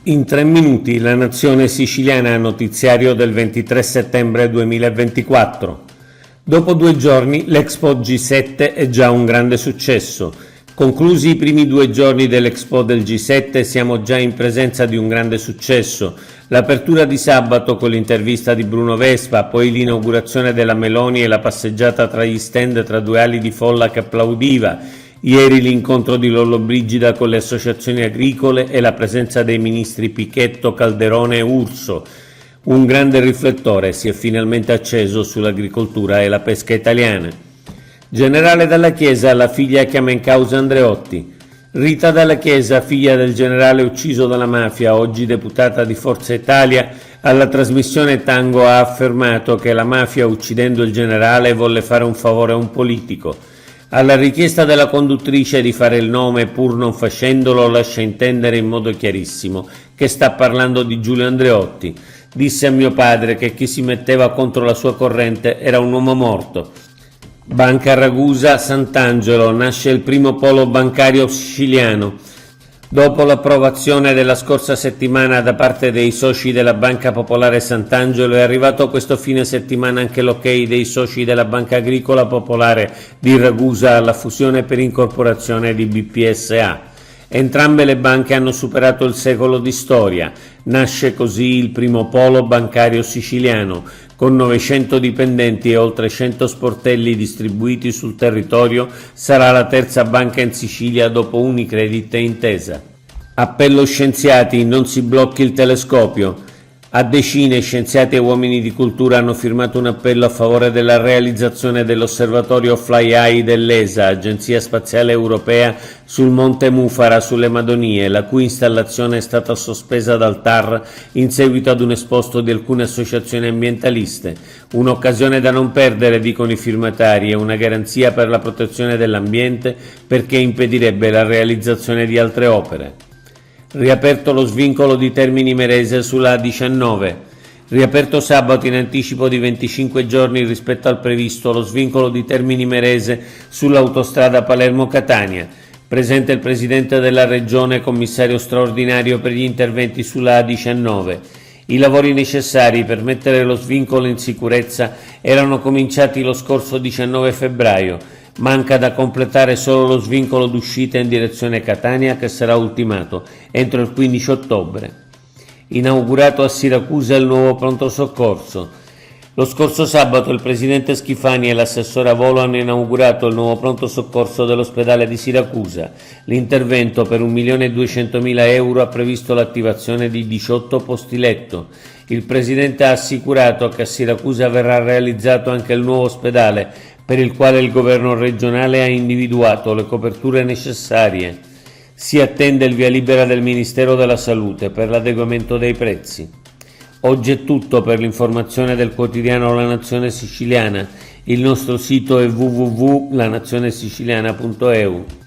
In 3 minuti la nazione siciliana, notiziario del 23 settembre 2024. Dopo 2 giorni l'Expo G7 è già un grande successo. Conclusi i primi 2 giorni dell'Expo del G7 siamo già in presenza di un grande successo. L'apertura di sabato con l'intervista di Bruno Vespa, poi l'inaugurazione della Meloni e la passeggiata tra gli stand tra 2 ali di folla che applaudiva. Ieri l'incontro di Lollobrigida con le associazioni agricole e la presenza dei ministri Pichetto, Calderone e Urso. Un grande riflettore si è finalmente acceso sull'agricoltura e la pesca italiana. Generale Dalla Chiesa, la figlia chiama in causa Andreotti. Rita Dalla Chiesa, figlia del generale ucciso dalla mafia, oggi deputata di Forza Italia, alla trasmissione Tango ha affermato che la mafia, uccidendo il generale, volle fare un favore a un politico. Alla richiesta della conduttrice di fare il nome pur non facendolo, lascia intendere in modo chiarissimo che sta parlando di Giulio Andreotti. Disse a mio padre che chi si metteva contro la sua corrente era un uomo morto. Banca Ragusa Sant'Angelo, nasce il primo polo bancario siciliano. Dopo l'approvazione della scorsa settimana da parte dei soci della Banca Popolare Sant'Angelo, è arrivato questo fine settimana anche l'ok dei soci della Banca Agricola Popolare di Ragusa alla fusione per incorporazione di BPSA. Entrambe le banche hanno superato il secolo di storia. Nasce così il primo polo bancario siciliano, con 900 dipendenti e oltre 100 sportelli distribuiti sul territorio. Sarà la terza banca in Sicilia dopo Unicredit e Intesa. Appello scienziati, non si blocchi il telescopio. A decine scienziati e uomini di cultura hanno firmato un appello a favore della realizzazione dell'osservatorio FlyEye dell'ESA, Agenzia Spaziale Europea, sul Monte Mufara sulle Madonie, la cui installazione è stata sospesa dal TAR in seguito ad un esposto di alcune associazioni ambientaliste. Un'occasione da non perdere, dicono i firmatari, e una garanzia per la protezione dell'ambiente, perché impedirebbe la realizzazione di altre opere. Riaperto lo svincolo di Termini Imerese sulla A19. Riaperto sabato in anticipo di 25 giorni rispetto al previsto lo svincolo di Termini Imerese sull'autostrada Palermo-Catania. Presente il Presidente della Regione, commissario straordinario per gli interventi sulla A19. I lavori necessari per mettere lo svincolo in sicurezza erano cominciati lo scorso 19 febbraio. Manca da completare solo lo svincolo d'uscita in direzione Catania, che sarà ultimato entro il 15 ottobre. Inaugurato a Siracusa il nuovo pronto soccorso. Lo scorso sabato il presidente Schifani e l'assessore a volo hanno inaugurato il nuovo pronto soccorso dell'ospedale di Siracusa. L'intervento per 1.200.000 euro ha previsto l'attivazione di 18 posti letto. Il presidente ha assicurato che a Siracusa verrà realizzato anche il nuovo ospedale, per il quale il governo regionale ha individuato le coperture necessarie. Si attende il via libera del Ministero della Salute per l'adeguamento dei prezzi. Oggi è tutto. Per l'informazione del quotidiano La Nazione Siciliana. Il nostro sito è www.lanazionesiciliana.eu.